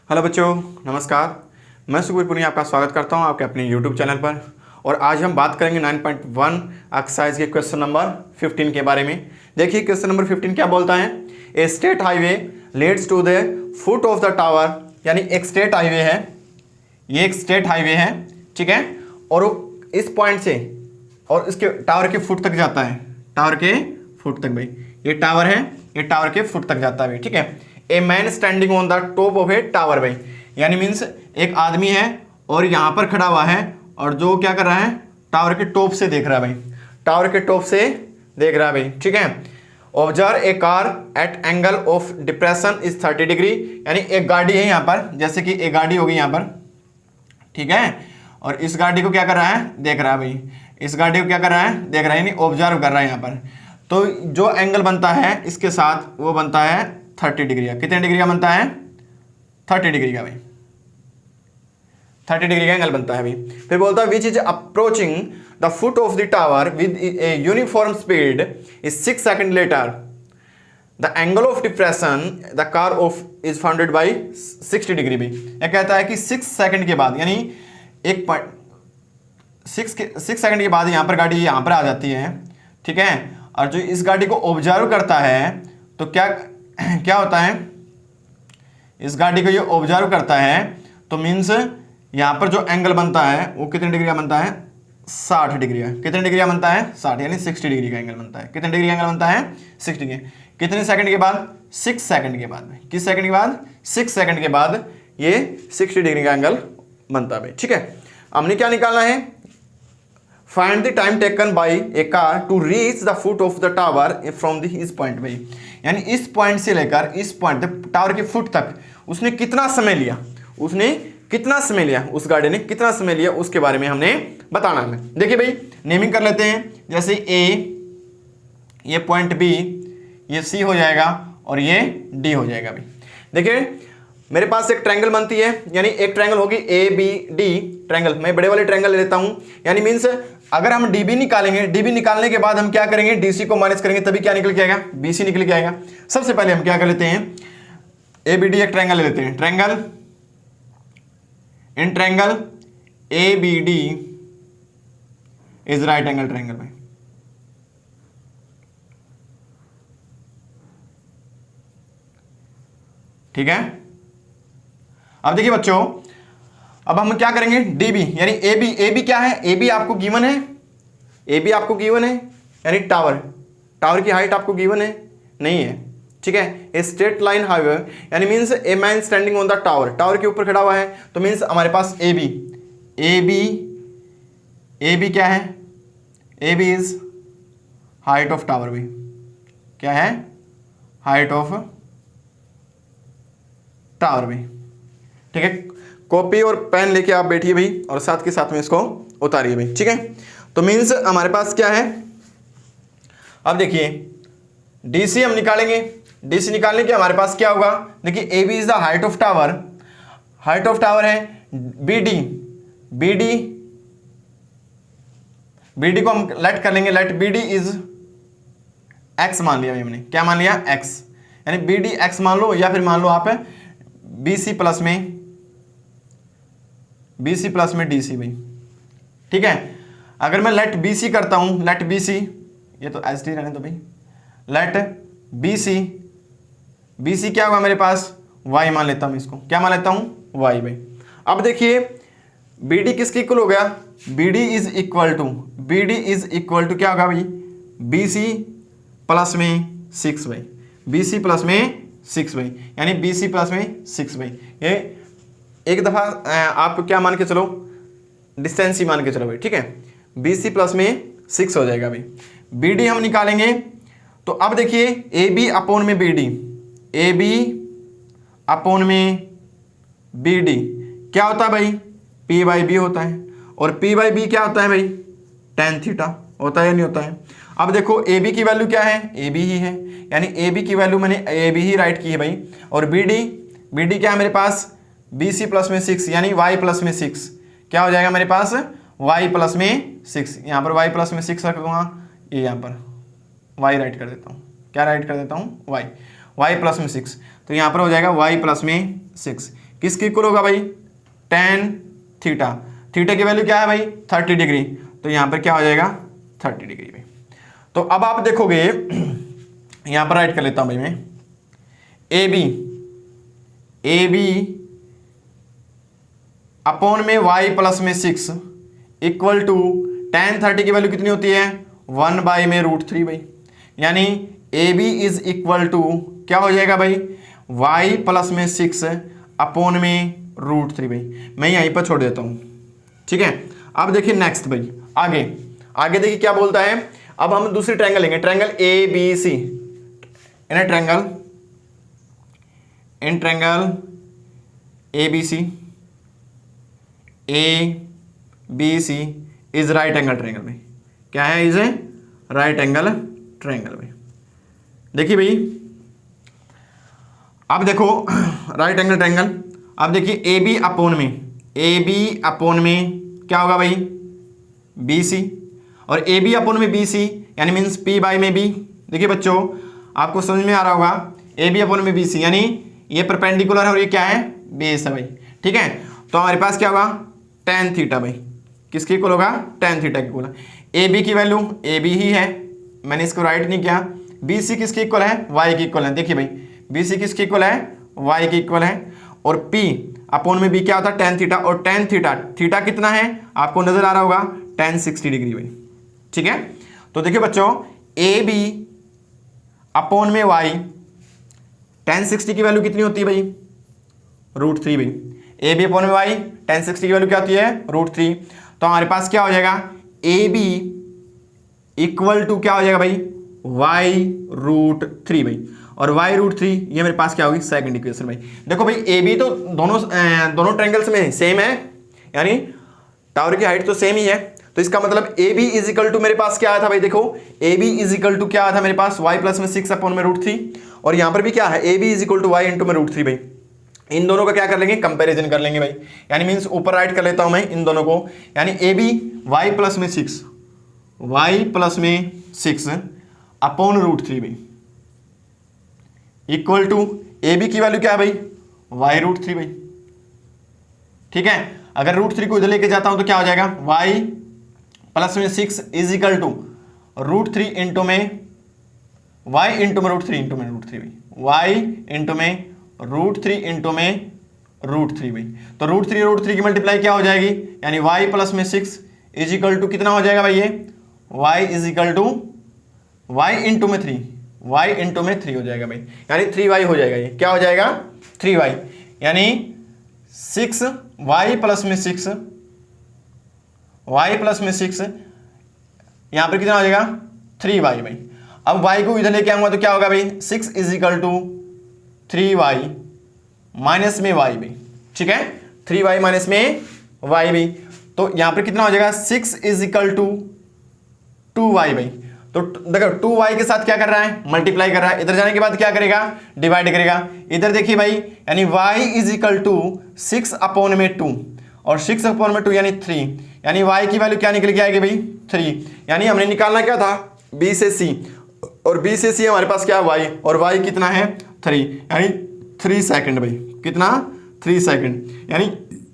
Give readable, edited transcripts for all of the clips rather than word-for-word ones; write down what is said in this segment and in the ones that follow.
Hello बच्चों, नमस्कार। मैं सुखबीर पुनिया आपका स्वागत करता हूं आपके अपने यूट्यूब चैनल पर। और आज हम बात करेंगे 9.1 एक्सरसाइज के क्वेश्चन नंबर 15 के बारे में। देखिए क्वेश्चन नंबर 15 क्या बोलता है। A state highway leads to the foot of the tower, यानी एक स्टेट हाईवे है, ये एक स्टेट हाईवे है, ठीक है। और वो इस पॉइंट से और इसके टावर के फुट तक जाता है, टावर के फुट तक। भाई ये टावर है, ये टावर के फुट तक जाता है भाई, ठीक है। ए man standing on the top of a tower, भाई यानी मीन्स एक आदमी है और यहां पर खड़ा हुआ है और जो क्या कर रहा है, टावर के टॉप से देख रहा है भाई, टावर के टॉप से देख रहा है भाई, ठीक है। Observe a car eight angle of depression is 30 degree, यानी एक गाड़ी है यहां पर, जैसे कि एक गाड़ी होगी यहां पर, ठीक है। और इस गाड़ी को क्या कर रहा है, देख रहा है भाई, इस गाड़ी को क्या कर रहा है, देख रहा है, यानी ऑब्जर्व कर रहा है यहां पर। तो जो एंगल बनता है इसके साथ वो बनता है 30 डिग्री का। कितने डिग्री का बनता है, 30 डिग्री का भाई, 30 डिग्री का एंगल बनता है भाई। फिर बोलता है which is approaching the foot of the tower with a uniform speed is 6 second later the angle of depression the car of is founded by 60 degree भाई। यह कहता है कि 6 सेकंड के बाद, यानी 6 सेकंड के बाद यहां पर गाड़ी यहां पर आ जाती है, ठीक है। और जो इस गाड़ी को ऑब्जर्व करता है तो क्या होता है, इस गाड़ी को ये ऑब्जर्व करता है तो मीन्स यहां पर जो एंगल बनता है वो कितने डिग्री का बनता है, 60 डिग्री का। कितने डिग्री का बनता है, 60, यानी 60 डिग्री का एंगल बनता है। कितने डिग्री का एंगल बनता है, 60 डिग्री। कितने सेकंड के बाद, 6 सेकंड के बाद। किस सेकंड के बाद, 6 सेकंड के बाद ये 60 डिग्री का एंगल बनता है, ठीक है। हमने क्या निकालना है, find the time taken by a car to reach the foot of the tower from this point भाई, यानी इस पॉइंट से लेकर इस पॉइंट तक, टावर के फुट तक उसने कितना समय लिया, उसने कितना समय लिया, उस गाड़ी ने कितना समय लिया, उसके बारे में हमने बताना है। देखिए भाई नेमिंग कर लेते हैं, जैसे ए, ये पॉइंट बी, ये सी हो जाएगा और ये डी हो जाएगा भाई। देखिए मेरे पास एक ट्रायंगल बनती है, यानी एक ट्रायंगल होगी ए बी डी ट्रायंगल। मैं बड़े वाले ट्रायंगल ले लेता हूं, यानी मीन्स अगर हम डीबी निकालेंगे, डीबी निकालने के बाद हम क्या करेंगे, डीसी को माइनस करेंगे, तभी क्या निकल के आएगा, बीसी निकल के आएगा। सबसे पहले हम क्या कर लेते हैं, ए बी डी एक ट्रायंगल ले लेते हैं। Triangle, in triangle A B D is right angle triangle भाई, ठीक है। अब देखिए बच्चों, अब हम क्या करेंगे, डीबी यानी ए बी, ए बी क्या है, ए बी आपको गिवन है, ए बी आपको गिवन है, यानी टावर, टावर की हाइट आपको गिवन है नहीं है, ठीक है। ए स्ट्रेट लाइन हाईवे, यानी means a man standing on the tower, tower के ऊपर खड़ा हुआ है, तो मीन्स हमारे पास A B, A B, A B क्या है, A B is height of tower भी, क्या है, हाइट ऑफ टावर भी, ठीक है। कॉपी और पेन लेके आप बैठिए भाई और साथ के साथ में इसको उतारिए भाई, ठीक है। तो मीन्स हमारे पास क्या है, अब देखिए डीसी हम निकालेंगे, डीसी निकालने के हमारे पास क्या होगा, देखिए A B is the height of tower, height of tower है B D, B D, B D को हम लेट कर लेंगे, let B D is X मान लिया हमने, क्या मान लिया, एक्स, यानी बी डी एक्स मान लो, या फिर मान लो आप बी सी प्लस में, बी सी प्लस में डी सी भाई, ठीक है। अगर मैं लेट बी सी करता हूं, लेट बी सी, ये तो एस टी रहने दो भाई, let B C, B C क्या होगा मेरे पास, वाई मान लेता हूं इसको, क्या मान लेता हूं, वाई भाई। अब देखिए बी डी किसके इक्वल हो गया, B D is equal to, B D is equal to क्या होगा भाई, बी सी प्लस में 6 भाई, बी सी प्लस में 6 भाई, यानी बी सी प्लस में 6 भाई। ये एक दफा आप क्या मान के चलो, डिस्टेंस ही मान के चलो भाई, ठीक है। बी सी प्लस में 6 हो जाएगा भाई। बी डी हम निकालेंगे, तो अब देखिए ए बी अपोन में B D, A B upon में बी डी क्या होता है भाई, पी बाई बी होता है, और पी बाई बी क्या होता है भाई, tan थीटा होता है या नहीं होता है। अब देखो ए बी की वैल्यू क्या है, ए बी ही है, यानी ए बी की वैल्यू मैंने ए बी ही राइट की है भाई। और बी डी, बी डी क्या है मेरे पास, बी सी प्लस में 6, यानी वाई प्लस में 6, क्या हो जाएगा मेरे पास, वाई प्लस में 6, यहाँ पर वाई प्लस में 6 रख दूंगा, ये यहाँ पर वाई राइट कर देता हूँ, क्या राइट कर देता हूँ, वाई, वाई प्लस में 6, तो यहाँ पर हो जाएगा वाई प्लस में 6। किसके इक्वल होगा भाई, टेन थीटा। थीटा की वैल्यू क्या है भाई, 30 डिग्री, तो यहां पर क्या हो जाएगा 30 डिग्री भाई। तो अब आप देखोगे यहां पर राइट कर लेता हूं भाई मैं, ए बी अपॉन में y प्लस में 6 इक्वल टू tan 30 की वैल्यू कितनी होती है, 1/√3 भाई। यानी A B is equal to क्या हो जाएगा भाई, y प्लस में 6 अपॉन में √3 भाई। मैं यहीं पर छोड़ देता हूं, ठीक है। अब देखिए नेक्स्ट भाई, आगे देखिए क्या बोलता है। अब हम दूसरी ट्रायंगल लेंगे, triangle A B C, in triangle A B C is right angle triangle भाई। क्या है, is a right angle triangle भाई। देखिए भाई, अब देखो राइट एंगल ट्रायंगल, अब देखिए ए बी अपोन में क्या होगा भाई, बी सी, और ए बी अपोन में बी सी यानी मीन्स पी बाई में बी। देखिए बच्चों आपको समझ में आ रहा होगा, ए बी अपोन में बी सी यानी ये परपेंडिकुलर है और ये क्या है, बेस है भाई, ठीक है। तो हमारे पास क्या होगा, tan थीटा भाई, किसके इक्वल होगा, tan थीटा के इक्वल। ए बी की वैल्यू ए बी ही है, मैंने इसको राइट नहीं किया। बी सी किसके इक्वल है, वाई के इक्वल है। देखिए भाई बी सी किसके इक्वल है, वाई के इक्वल है, और पी अपोन में बी क्या होता है, tan थीटा, और tan थीटा कितना है आपको नजर आ रहा होगा, tan 60 डिग्री भाई, ठीक है। तो देखिए बच्चों ए बी अपोन में वाई, tan 60 की वैल्यू कितनी होती है भाई, √3 भाई। ए बी अपोन में वाई, tan 60 की वैल्यू क्या होती है, √3। तो हमारे पास क्या हो जाएगा, ए बी इक्वल टू क्या हो जाएगा भाई, y√3 भाई, और y√3 ये मेरे पास क्या होगी, सेकंड इक्वेशन भाई। देखो भाई ए बी तो दोनों ट्रायंगल्स में सेम है, यानी टावर की हाइट तो सेम ही है। तो इसका मतलब A B is equal to मेरे पास क्या आया था भाई, देखो A B is equal to क्या आया था मेरे पास, y प्लस में 6 अपोन में √3, और यहां पर भी क्या है, A B is equal to y into में √3 भाई। इन दोनों का क्या कर लेंगे, कंपैरिजन कर लेंगे भाई, यानी मीन्स ऊपर राइट कर लेता हूं मैं इन दोनों को, यानी ए बी y प्लस में 6 अपॉन √3 भाई इक्वल टू ए बी की वैल्यू क्या है भाई, y√3 भाई, ठीक है। अगर √3 को इधर लेके जाता हूं तो क्या हो जाएगा, y प्लस में 6 इज इक्वल टू √3 इंटू में y इंटू में √3 इंटू में √3 भाई, y इंटू में √3 इंटू में √3 भाई। तो √3 की मल्टीप्लाई क्या हो जाएगी, यानी y प्लस में 6 इज इक्वल टू कितना हो जाएगा भाई, ये y is equal to y into में 3, y इंटू में 3 हो जाएगा भाई, यानी 3y हो जाएगा। ये क्या हो जाएगा, 3y, यानी 6y प्लस में 6 यहां पर कितना हो जाएगा, 3y भाई। अब y को इधर लेके आऊंगा तो क्या होगा भाई, 6 is equal to 3y minus में y भाई, ठीक है, 3y माइनस में y भाई। तो यहां पर कितना हो जाएगा, 6 इज इक्वल टू 2y भाई। तो देखो 2y के साथ क्या कर रहा है, मल्टीप्लाई कर रहा है, इधर जाने के बाद क्या करेगा, डिवाइड करेगा। इधर देखिए भाई, यानी y is equal to 6 upon में 2, और 6 अपोन में 2 यानी 3, यानी y की वैल्यू क्या निकल के आएगी भाई, 3। यानी हमने निकालना क्या था, b से c, और b से c हमारे पास क्या है y, और y कितना है 3, यानी 3 सेकंड भाई, कितना 3 सेकंड। यानी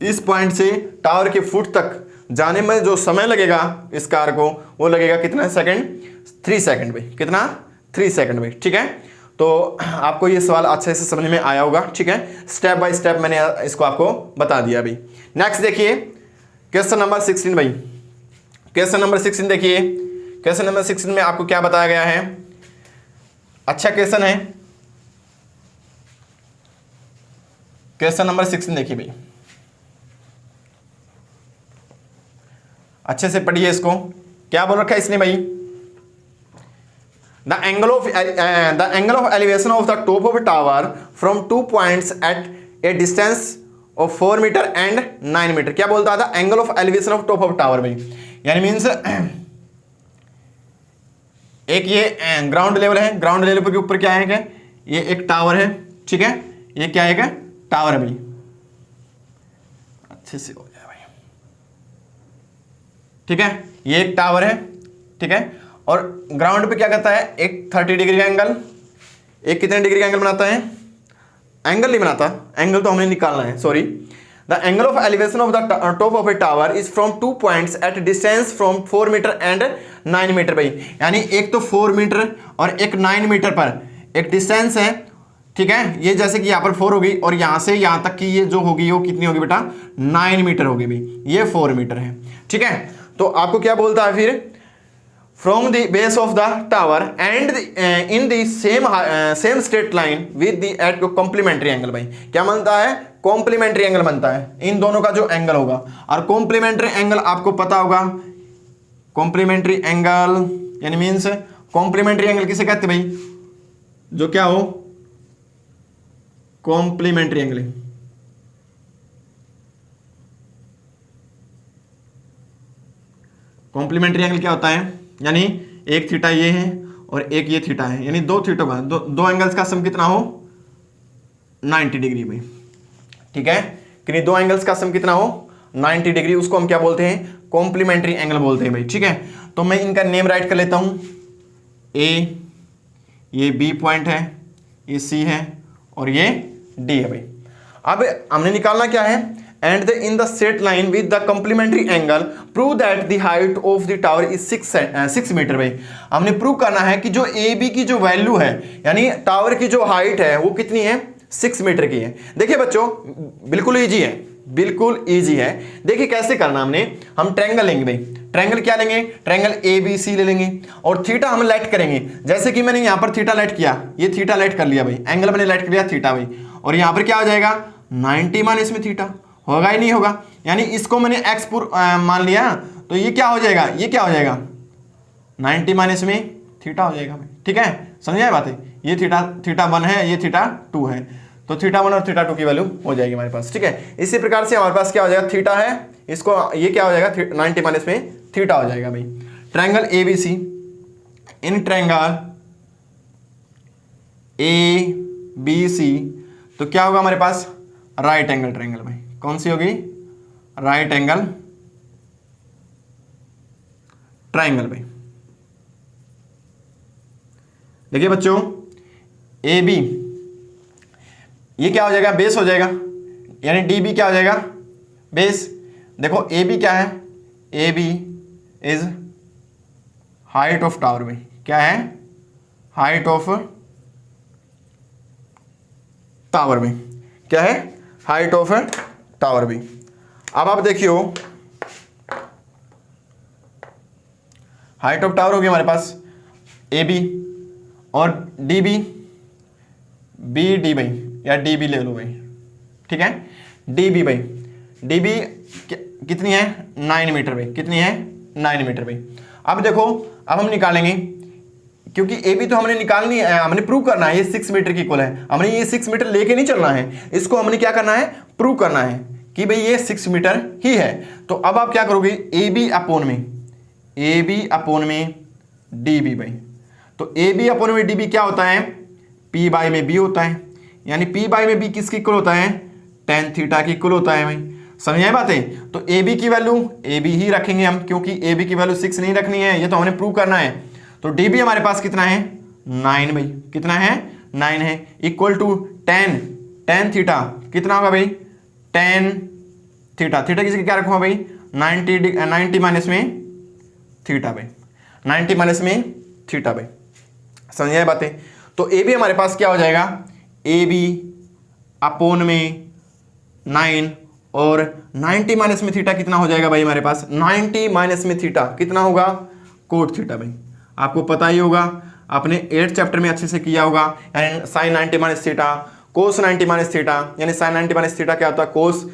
इस पॉइंट से टावर के फुट तक जाने में जो समय लगेगा इस कार को, वो लगेगा कितना सेकंड, 3 सेकंड भाई, कितना 3 सेकंड भाई, ठीक है। तो आपको ये सवाल अच्छे से समझ में आया होगा, ठीक है। स्टेप बाय स्टेप मैंने इसको आपको बता दिया भाई। नेक्स्ट देखिए क्वेश्चन नंबर 16 भाई, क्वेश्चन नंबर 16 देखिए। क्वेश्चन नंबर 16 में आपको क्या बताया गया है, अच्छा क्वेश्चन है। क्वेश्चन नंबर 16 देखिए भाई, अच्छे से पढ़िए इसको। क्या बोल रखा है इसने भाई, the angle of elevation of the top of tower from 2 points at a distance of 4 metre and 9 metre. क्या बोलता था, angle of elevation of top of tower भाई, यानी मीन्स एक ये ग्राउंड लेवल है, ग्राउंड लेवल के ऊपर क्या है, क्या ये एक टावर है, ठीक है, ये क्या है, क्या टावर है भाई, अच्छे से हो जाए भाई, ठीक है, ये एक टावर है, ठीक है। और ग्राउंड पे क्या करता है, एक 30 डिग्री का एंगल, एक कितने डिग्री का एंगल बनाता है, एंगल नहीं बनाता, एंगल तो हमें निकालना है, sorry. The angle of elevation of the top of a tower is from 2 points at distance from 4 metre and 9 metre भाई, यानी एक तो 4 मीटर और एक 9 मीटर पर एक डिस्टेंस है, ठीक है। ये जैसे कि यहाँ पर 4 होगी और यहाँ से यहाँ तक की ये जो होगी वो कितनी होगी बेटा, 9 मीटर होगी भाई, ये 4 मीटर है, ठीक है। तो आपको क्या बोलता है फिर, from the base of the tower and in the same straight line with the at complementary angle भाई, क्या बनता है, कॉम्प्लीमेंट्री एंगल बनता है, इन दोनों का जो एंगल होगा। और कॉम्प्लीमेंट्री एंगल आपको पता होगा, कॉम्प्लीमेंट्री एंगल यानी मीन्स कॉम्प्लीमेंट्री एंगल किसे कहते हैं भाई, जो क्या हो, कॉम्प्लीमेंट्री एंगल। कॉम्प्लीमेंट्री एंगल क्या होता है, यानी एक थीटा ये है और एक ये थीटा है, यानी दो थीटा का दो एंगल्स का सम कितना हो, 90 डिग्री भाई, ठीक है। कि दो एंगल्स का सम कितना हो, 90 डिग्री, उसको हम क्या बोलते हैं, कॉम्प्लीमेंट्री एंगल बोलते हैं भाई, ठीक है। तो मैं इनका नेम राइट कर लेता हूं, ए, ये बी पॉइंट है, ये सी है और ये डी है भाई। अब हमने निकालना क्या है, and the in the straight line with the complementary angle prove that the height of the tower is 6 metre भाई। हमने प्रूव करना है कि जो ए बी की जो वैल्यू है, यानी टावर की जो हाइट है वो कितनी है, 6 मीटर की है। देखिए बच्चों, बिल्कुल ईजी है, बिल्कुल ईजी है। देखिए कैसे करना, हम ट्रायंगल लेंगे भाई, ट्रायंगल क्या लेंगे, ट्रायंगल ए बी सी ले लेंगे और थीटा हम लेट करेंगे। जैसे कि मैंने यहां पर थीटा लेट किया, ये थीटा लेट कर लिया भाई, एंगल मैंने लेट कर लिया थीटा भाई, और यहां पर क्या हो जाएगा, 90 माइनस में थीटा, होगा ही नहीं होगा, यानी इसको मैंने एक्स मान लिया, तो ये क्या हो जाएगा, ये क्या हो जाएगा, 90 माइनस में थीटा हो जाएगा भाई, ठीक है, समझ आए बातें। ये थीटा 1 है, ये थीटा 2 है, तो थीटा 1 और थीटा 2 की वैल्यू हो जाएगी हमारे पास, ठीक है। इसी प्रकार से हमारे पास क्या हो जाएगा, थीटा है, इसको ये क्या हो जाएगा, 90 माइनस में थीटा हो जाएगा भाई। Triangle A B C, in triangle A B C तो क्या होगा हमारे पास, राइट एंगल ट्रायंगल भाई, कौन सी होगी, राइट एंगल ट्रायंगल भाई। देखिए बच्चों, ए बी ये क्या हो जाएगा, बेस हो जाएगा, यानी डी बी क्या हो जाएगा, बेस। देखो ए बी क्या है, A B is height of tower भाई, क्या है, हाइट ऑफ टावर भाई, क्या है, हाइट ऑफ टावर भी। अब आप देखियो, हाइट ऑफ टावर होगी हमारे पास ए बी और डी बी, बी डी भाई, या डी बी ले लो भाई, ठीक है, डी बी भाई, डी बी कितनी है, 9 मीटर भाई, कितनी है, 9 मीटर भाई। अब देखो, अब हम निकालेंगे, क्योंकि ए बी तो हमने निकालनी है, हमने प्रूव करना है ये 6 मीटर की इक्वल है, हमने ये 6 मीटर लेके नहीं चलना है, इसको हमने क्या करना है, प्रूव करना है कि भाई ये 6 मीटर ही है। तो अब आप क्या करोगे, ए बी अपोन में डी बी भाई, तो ए बी अपोन में डी बी क्या होता है, पी बाई में बी होता है, यानी पी बाई में बी किसकी इक्वल होता है, tan थीटा की इक्वल होता है भाई, समझ आए बातें। तो ए बी की वैल्यू ए बी ही रखेंगे हम, क्योंकि ए बी की वैल्यू 6 नहीं रखनी है, ये तो हमने प्रूव करना है। तो डी बी हमारे पास कितना है, 9 भाई, कितना है, 9 है, इक्वल टू tan थीटा कितना होगा भाई, tan थीटा, थीटा किसी क्या रखूंगा भाई, 90 माइनस में थीटा भाई, 90 माइनस में थीटा भाई, समझ आए बातें। तो ए बी हमारे पास क्या हो जाएगा, ए बी अपोन में 9 और 90 माइनस में थीटा कितना हो जाएगा भाई हमारे पास, 90 माइनस में थीटा कितना होगा, कोट थीटा भाई, आपको पता ही होगा, आपने 8th चैप्टर में अच्छे से किया होगा, यानी साइन 90 माइनस थीटा, कोस 90 माइनस थीटा, यानी साइन 90 माइनस थीटा क्या होता है, कोस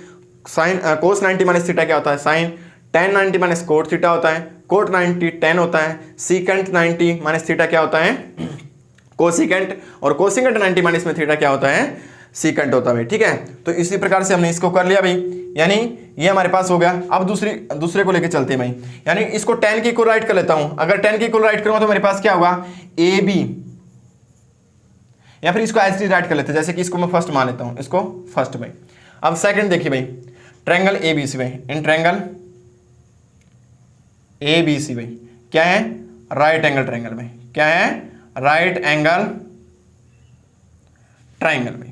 90 माइनस थीटा क्या होता है, sine, tan 90 minus cot theta होता है, कोट 90 tan होता है, सीकेंट 90 माइनस थीटा क्या होता है, कोसिकेंट, और कोसिकेंट 90 माइनस में थीटा क्या होता है, सीकेंट होता है भाई, ठीक है। तो इसी प्रकार से हमने इसको कर लिया भाई, यानी ये हमारे पास हो गया। अब दूसरे को लेके चलते हैं भाई, यानी इसको tan की इक्वल राइट कर लेता हूं, अगर tan की इक्वल राइट करूंगा तो मेरे पास क्या होगा, ए बी, या फिर इसको ऐसे राइट कर लेते हैं, जैसे कि इसको मैं फर्स्ट मान लेता हूं, इसको फर्स्ट भाई। अब सेकंड देखिए भाई, ट्रायंगल ए बी सी भाई, इन ट्रायंगल ए बी सी भाई क्या है, राइट एंगल ट्रायंगल भाई, क्या है, राइट एंगल ट्रायंगल भाई,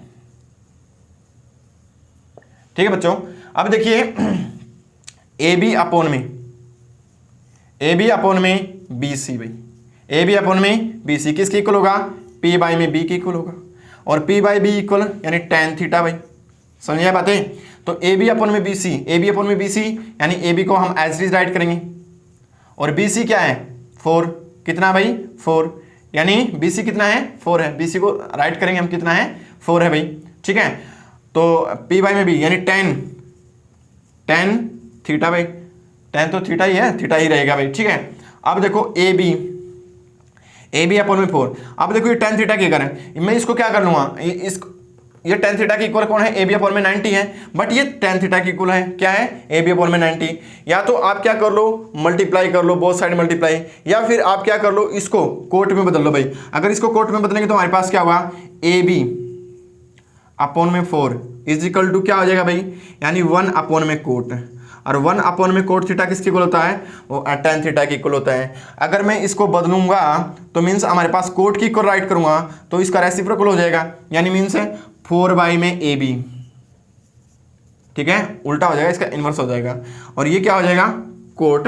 ठीक है बच्चों। अब देखिए ए बी अपॉन में बी सी भाई, ए बी अपॉन में बी सी किसके इक्वल होगा, पी बाई में बी के इक्वल होगा, और पी बाई बी इक्वल यानी tan थीटा भाई, समझिए बातें। तो ए बी अपॉन में B C, A B upon में बी सी यानी ए बी को हम एज इट इज राइट करेंगे, और बी सी क्या है 4, कितना भाई 4, यानी बी सी कितना है 4 है, बी सी को राइट करेंगे हम कितना है 4 है भाई, ठीक है। तो पी बाई में बी यानी tan थीटा भाई, tan तो थीटा ही है, थीटा ही रहेगा भाई, ठीक है। अब देखो ए बी अपॉन में 4, अब देखो ये tan थीटा क्या करें, मैं इसको क्या कर लूँगा, ये tan थीटा की इक्वल कौन है, ए बी अपॉन में 90 है, बट ये tan थीटा की इक्वल है क्या है, ए बी अपॉन में 90। या तो आप क्या कर लो मल्टीप्लाई कर लो, बोथ साइड मल्टीप्लाई, या फिर आप क्या कर लो इसको कोट में बदल लो भाई। अगर इसको कोट में बदलेंगे तो हमारे पास क्या होगा, ए बी अपॉन में 4 इज इक्वल टू क्या हो जाएगा भाई, यानी 1 अपॉन में कोट, और 1 अपॉन में कोट थीटा किसके इक्वल होता है, वो tan थीटा के इक्वल होता है। अगर मैं इसको बदलूंगा तो मीन्स हमारे पास कोट की इक्वल राइट करूंगा तो इसका रेसिप्रोकल हो जाएगा, यानी मीन्स है 4 बाई में ए बी, ठीक है, उल्टा हो जाएगा, इसका इन्वर्स हो जाएगा, और ये क्या हो जाएगा कोट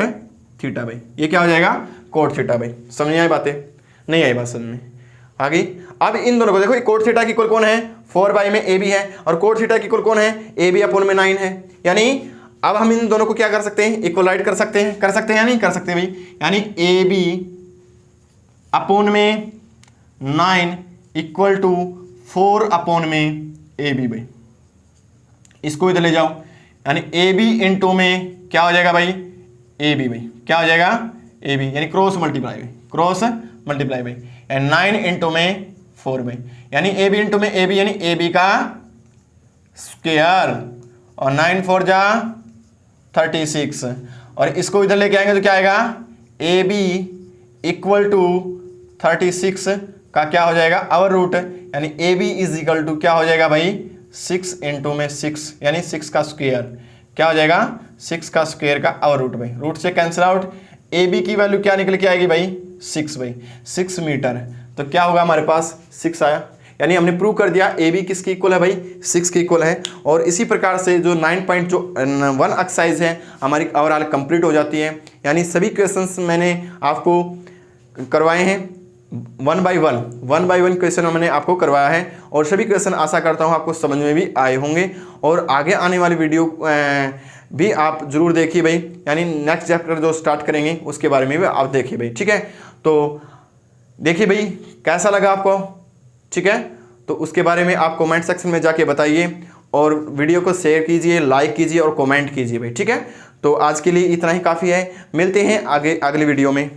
थीटा भाई, ये क्या हो जाएगा कोट थीटा भाई। समझ आई बातें, नहीं आई बात समझ में आ गई। अब इन दोनों को देखो, कोट थीटा की इक्वल कौन है 4 बाई में ए बी है, और कोट थीटा की इक्वल कौन है, ए बी अपॉन में 9 है, यानी अब हम इन दोनों को क्या कर सकते हैं, इक्वल राइट कर सकते हैं या नहीं कर सकते भाई, यानी ए बी अपॉन में 9 इक्वल टू 4 अपॉन में ए बी भाई, इसको इधर ले जाओ, यानी ए बी इंटू में क्या हो जाएगा भाई, ए बी भाई क्या हो जाएगा ए बी, यानी क्रॉस मल्टीप्लाई भाई, एंड 9 इंटू में 4 भाई, यानी ए बी इंटू में ए बी, यानी ए बी का स्क्वायर, और 9 4 जा 36, और इसको इधर लेके आएंगे तो क्या आएगा, ए बी इक्वल टू 36 का क्या हो जाएगा अवर रूट, यानी A B is equal to क्या हो जाएगा भाई 6 इंटू में 6, यानी 6 का स्क्वायर, क्या हो जाएगा 6 का स्क्वायर का अवर रूट भाई, रूट से कैंसिल आउट, ए बी की वैल्यू क्या निकल के आएगी भाई 6 भाई, 6 मीटर, तो क्या होगा हमारे पास 6 आया, यानी हमने प्रूव कर दिया ए बी किसकी इक्वल है भाई 6 के इक्वल है। और इसी प्रकार से जो 9.1 एक्सरसाइज है हमारी ओवरऑल कंप्लीट हो जाती है, यानी सभी क्वेश्चंस मैंने आपको करवाए हैं 1 बाई 1 क्वेश्चन मैंने आपको करवाया है, और सभी क्वेश्चन आशा करता हूँ आपको समझ में भी आए होंगे, और आगे आने वाली वीडियो भी आप जरूर देखिए भाई, यानी नेक्स्ट चैप्टर जो स्टार्ट करेंगे उसके बारे में भी आप देखिए भाई, ठीक है। तो देखिए भाई कैसा लगा आपको, ठीक है, तो उसके बारे में आप कमेंट सेक्शन में जाके बताइए, और वीडियो को शेयर कीजिए, लाइक कीजिए और कमेंट कीजिए भाई, ठीक है। तो आज के लिए इतना ही काफ़ी है, मिलते हैं आगे अगली वीडियो में।